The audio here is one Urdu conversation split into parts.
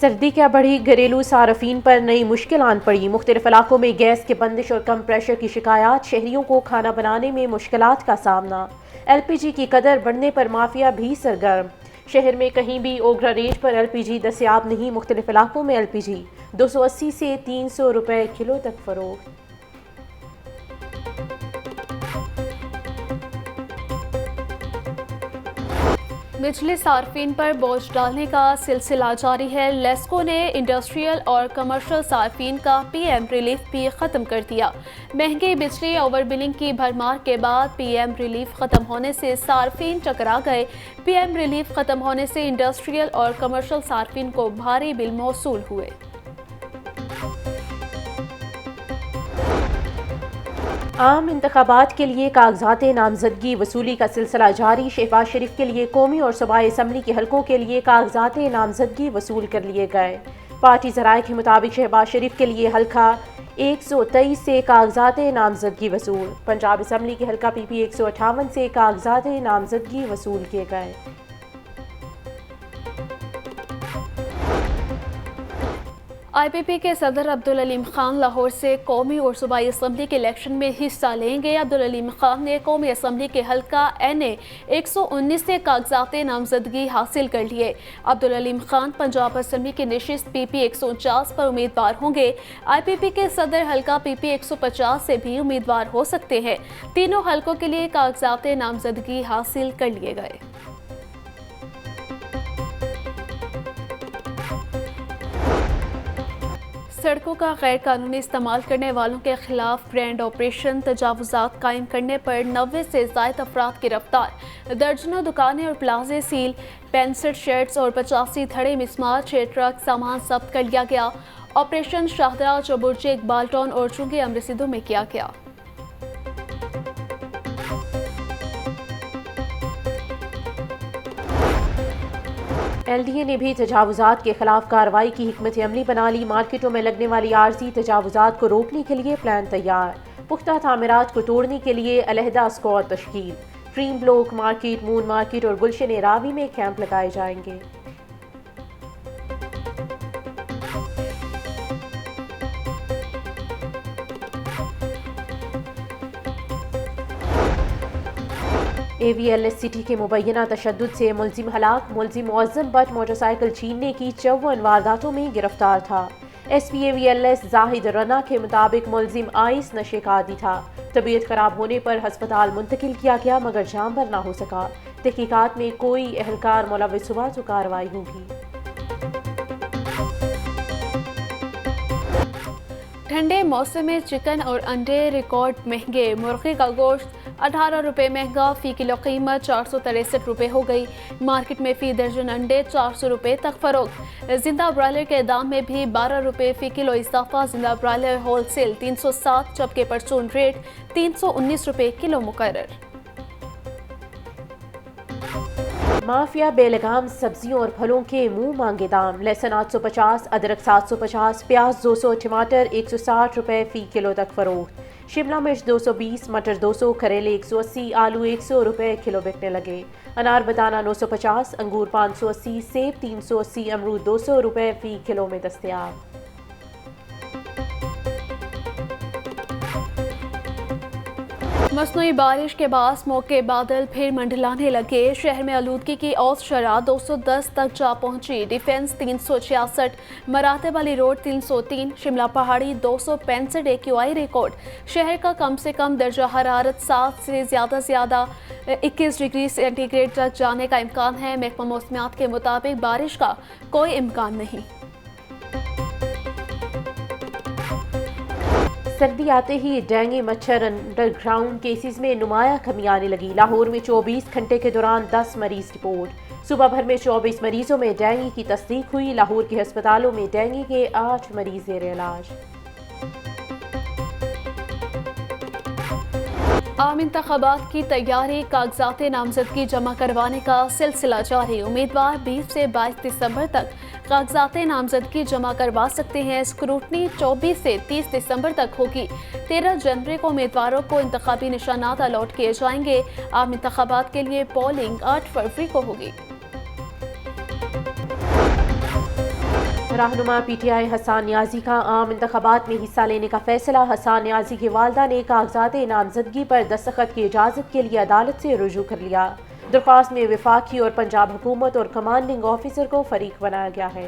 سردی کیا بڑھی، گھریلو صارفین پر نئی مشکل آن پڑی۔ مختلف علاقوں میں گیس کی بندش اور کم پریشر کی شکایات، شہریوں کو کھانا بنانے میں مشکلات کا سامنا۔ ایل پی جی کی قدر بڑھنے پر مافیا بھی سرگرم۔ شہر میں کہیں بھی اوگرا ریٹ پر ایل پی جی دستیاب نہیں، مختلف علاقوں میں ایل پی جی 280 سے 300 روپے کلو تک فروخت۔ بجلی صارفین پر بوجھ ڈالنے کا سلسلہ جاری ہے۔ لیسکو نے انڈسٹریل اور کمرشل صارفین کا پی ایم ریلیف بھی ختم کر دیا۔ مہنگی بجلی اوور بلنگ کی بھرمار کے بعد پی ایم ریلیف ختم ہونے سے صارفین چکرا گئے۔ پی ایم ریلیف ختم ہونے سے انڈسٹریل اور کمرشل صارفین کو بھاری بل موصول ہوئے۔ عام انتخابات کے لیے کاغذات نامزدگی وصولی کا سلسلہ جاری۔ شہباز شریف کے لیے قومی اور صوبائی اسمبلی کے حلقوں کے لیے کاغذات نامزدگی وصول کر لیے گئے۔ پارٹی ذرائع کے مطابق شہباز شریف کے لیے حلقہ 123 سے کاغذات نامزدگی وصول، پنجاب اسمبلی کے حلقہ پی پی 158 سے کاغذات نامزدگی وصول کیے گئے۔ آئی پی پی کے صدر عبدالعلیم خان لاہور سے قومی اور صوبائی اسمبلی کے الیکشن میں حصہ لیں گے۔ عبدالعلیم خان نے قومی اسمبلی کے حلقہ این اے 119 سے کاغذات نامزدگی حاصل کر لیے۔ عبدالعلیم خان پنجاب اسمبلی کی نشست پی پی 149 پر امیدوار ہوں گے۔ آئی پی پی کے صدر حلقہ پی پی 150 سے بھی امیدوار ہو سکتے ہیں۔ تینوں حلقوں کے لیے کاغذات نامزدگی حاصل کر لیے گئے۔ سڑکوں کا غیر قانونی استعمال کرنے والوں کے خلاف گرینڈ آپریشن تجاوزات قائم کرنے پر 90 سے زائد افراد گرفتار۔ درجنوں دکانیں اور پلازے سیل، 65 شیڈز اور 85 دھڑے مسمار، 6 ٹرک سامان ضبط کر لیا گیا۔ آپریشن شاہدرہ، چوبرج، اقبال ٹاؤن اور چونگے امرسیدوں میں کیا گیا۔ ایل ڈی اے نے بھی تجاوزات کے خلاف کارروائی کی حکمت عملی بنا لی۔ مارکیٹوں میں لگنے والی عارضی تجاوزات کو روکنے کے لیے پلان تیار۔ پختہ تعمیرات کو توڑنے کے لیے علیحدہ اسکواڈ تشکیل۔ ڈریم بلاک مارکیٹ، مون مارکیٹ اور گلشن راوی میں کیمپ لگائے جائیں گے۔ اے وی ایل ایس سٹی کے مبینہ تشدد سے ملزم ہلاک۔ ملزم معظم بٹ موٹر سائیکل چھیننے کی 54 وارداتوں میں گرفتار تھا۔ ایس پی اے وی ایل ایس زاہد رنا کے مطابق ملزم آئس نشے کا عادی تھا۔ طبیعت خراب ہونے پر ہسپتال منتقل کیا گیا مگر جان بر نہ ہو سکا۔ تحقیقات میں کوئی اہلکار ملوث ہوا تو کارروائی ہوگی۔ ٹھنڈے موسم میں چکن اور انڈے ریکارڈ مہنگے۔ مرغی کا گوشت 18 روپے مہنگا، فی کلو قیمت 463 روپے ہو گئی۔ مارکیٹ میں فی درجن انڈے 400 روپے تک فروخت۔ زندہ برائلر کے دام میں بھی 12 روپے فی کلو اضافہ۔ زندہ برائلر ہول سیل 307 جبکہ پرچون ریٹ 319 روپے کلو مقرر۔ مافیا بے لگام سبزیوں اور پھلوں کے منہ مانگے دام۔ لہسن 850، ادرک 750، پیاز 200، ٹماٹر 160 روپے فی کلو تک فروخت۔ شملہ مرچ 220، مٹر 200، کریلے 180، آلو 100 روپے کلو بکنے لگے۔ انار بتانا 950، انگور 580، سیب 380، امرود 200 روپے فی کلو میں دستیاب۔ مصنوعی بارش کے باعث موقع بادل پھر منڈلانے لگے۔ شہر میں آلودگی کی اوسط شرح 210 تک جا پہنچی۔ ڈیفنس 366، مراتب والی روڈ 303، شملہ پہاڑی 265 AQI ریکارڈ۔ شہر کا کم سے کم درجہ حرارت 7 سے زیادہ 21 ڈگری سینٹی گریڈ تک جانے کا امکان ہے۔ محکمہ موسمیات کے مطابق بارش کا کوئی امکان نہیں۔ سردی آتے ہی ڈینگی مچھر انڈر گراؤنڈ کیسز میں نمایاں کمی آنے لگی۔ لاہور میں 24 گھنٹے کے دوران 10 مریض رپورٹ۔ صوبہ بھر میں 24 مریضوں میں ڈینگی کی تصدیق ہوئی۔ لاہور کے ہسپتالوں میں ڈینگی کے 8 مریض زیر علاج۔ عام انتخابات کی تیاری، کاغذات نامزدگی جمع کروانے کا سلسلہ جاری۔ امیدوار 20 سے 22 دسمبر تک کاغذات نامزدگی جمع کروا سکتے ہیں۔ اسکروٹنی 24 سے 30 دسمبر تک ہوگی۔ 13 جنوری کو امیدواروں کو انتخابی نشانات الاٹ کیے جائیں گے۔ عام انتخابات کے لیے پولنگ 8 فروری کو ہوگی۔ رہنما پی ٹی آئی حسان نیازی کا عام انتخابات میں حصہ لینے کا فیصلہ۔ حسان نیازی کی والدہ نے کاغذات نامزدگی پر دستخط کی اجازت کے لیے عدالت سے رجوع کر لیا۔ درخواست میں وفاقی اور پنجاب حکومت اور کمانڈنگ آفیسر کو فریق بنایا گیا ہے۔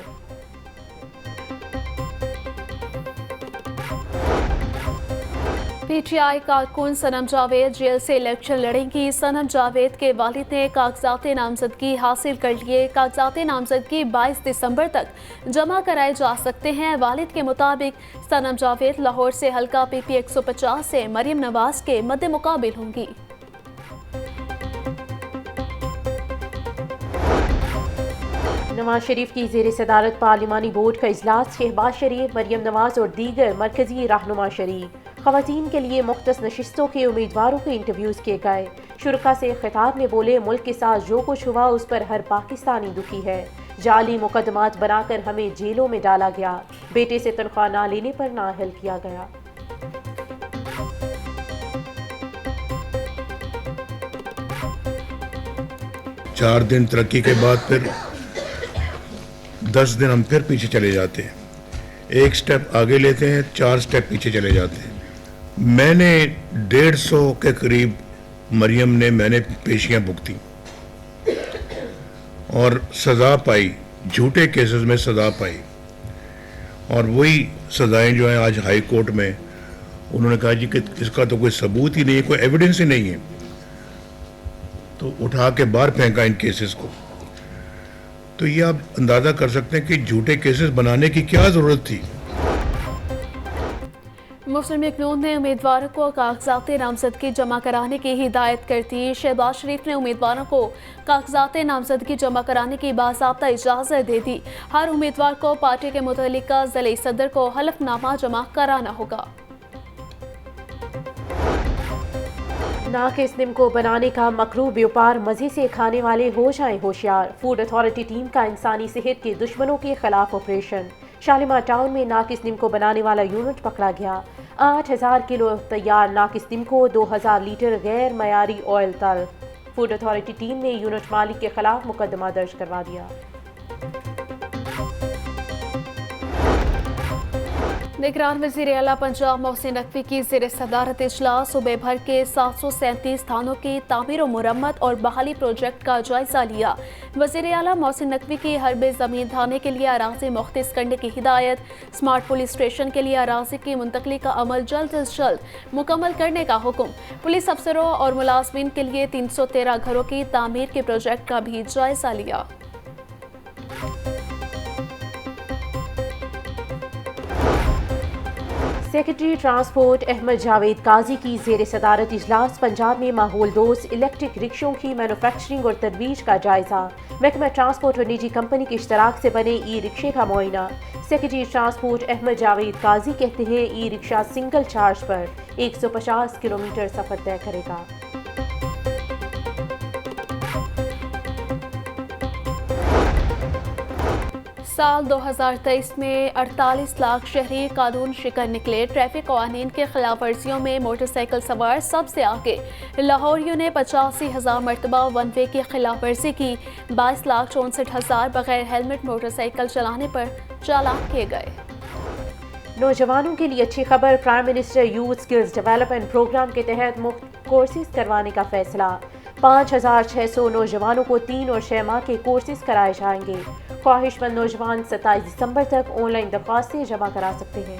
پی ٹی آئی کارکن صنم جاوید جیل سے الیکشن لڑیں گی۔ صنم جاوید کے والد نے کاغذات نامزدگی حاصل کر لیے۔ کاغذات نامزدگی 22 دسمبر تک جمع کرائے جا سکتے ہیں۔ والد کے مطابق صنم جاوید لاہور سے حلقہ پی پی 150 سے مریم نواز کے مد مقابل ہوں گی۔ نواز شریف کی زیر صدارت پارلیمانی بورڈ کا اجلاس۔ شہباز شریف، مریم نواز اور دیگر مرکزی رہنما شریک۔ خواتین کے لیے مختص نشستوں کے امیدواروں کے انٹرویوز کیے گئے۔ شرکاء سے خطاب میں بولے، ملک کے ساتھ جو کچھ ہوا اس پر ہر پاکستانی دکھی ہے۔ جعلی مقدمات بنا کر ہمیں جیلوں میں ڈالا گیا، بیٹے سے تنخواہ نہ لینے پر نااہل کیا گیا۔ چار دن ترقی کے بعد پھر 10 دن ہم پھر پیچھے چلے جاتے ہیں، ایک سٹیپ آگے لیتے ہیں، 4 سٹیپ پیچھے چلے جاتے ہیں۔ میں نے 150 کے قریب مریم نے میں نے پیشیاں بھگتی اور سزا پائی، جھوٹے کیسز میں سزا پائی، اور وہی سزائیں جو ہیں آج ہائی کورٹ میں انہوں نے کہا جی کہ اس کا تو کوئی ثبوت ہی نہیں ہے، کوئی ایویڈنس ہی نہیں ہے، تو اٹھا کے باہر پھینکا ان کیسز کو۔ تو یہ آپ اندازہ کر سکتے ہیں کہ جھوٹے کیسز بنانے کی کیا ضرورت تھی۔ مسلم لیگ نون نے امیدواروں کو کاغذات نامزدگی جمع کرانے کی ہدایت کر دی۔ شہباز شریف نے امیدواروں کو کاغذات نامزدگی جمع کرانے کی باضابطہ اجازت دے دی۔ ہر امیدوار کو پارٹی کے متعلقہ ضلعی صدر کو حلف نامہ جمع کرانا ہوگا۔ ناقص نمکو بنانے کا مکروہ بیوپار مزے سے کھانے والے ہو جائیں ہوشیار۔ فوڈ اتھارٹی ٹیم کا انسانی صحت کے دشمنوں کے خلاف آپریشن۔ شالیمار ٹاؤن میں ناقص نمکو بنانے والا یونٹ پکڑا گیا۔ 8000 کلو تیار ناقص نمکو، 2000 لیٹر غیر معیاری آئل تلف۔ فوڈ اتھارٹی ٹیم نے یونٹ مالک کے خلاف مقدمہ درج کروا دیا۔ نگران وزیر اعلیٰ پنجاب محسن نقوی کی زیر صدارت اجلاس۔ صوبے بھر کے 737 تھانوں کی تعمیر و مرمت اور بحالی پروجیکٹ کا جائزہ لیا۔ وزیر اعلیٰ محسن نقوی کی حرب زمین تھانے کے لیے اراضی مختص کرنے کی ہدایت۔ اسمارٹ پولیس اسٹیشن کے لیے اراضی کی منتقلی کا عمل جلد از جلد مکمل کرنے کا حکم۔ پولیس افسروں اور ملازمین کے لیے 313 گھروں کی تعمیر کے پروجیکٹ کا بھی جائزہ لیا۔ سیکرٹری ٹرانسپورٹ احمد جاوید قاضی کی زیر صدارت اجلاس۔ پنجاب میں ماحول دوست الیکٹرک رکشوں کی مینوفیکچرنگ اور ترویج کا جائزہ۔ محکمہ ٹرانسپورٹ اور نجی کمپنی کے اشتراک سے بنے ای رکشے کا معائنہ۔ سیکرٹری ٹرانسپورٹ احمد جاوید قاضی کہتے ہیں ای رکشہ سنگل چارج پر 150 کلومیٹر سفر طے کرے گا۔ سال 2023 میں 48 لاکھ شہری قانون شکن نکلے۔ ٹریفک قوانین کے خلاف ورزیوں میں موٹر سائیکل سوار سب سے آگے۔ لاہوریوں نے 85,000 مرتبہ ون وے کی خلاف ورزی کی۔ 22,64,000 بغیر ہیلمٹ موٹر سائیکل چلانے پر چالان کیے گئے۔ نوجوانوں کے لیے اچھی خبر، prime minister youth skills development program کے تحت مفت کورسز کروانے کا فیصلہ۔ 5,600 نوجوانوں کو 3 اور 6 ماہ کے کورسز کرائے جائیں گے۔ خواہش مند نوجوان 27 دسمبر تک آن لائن درخواستیں جمع کرا سکتے ہیں۔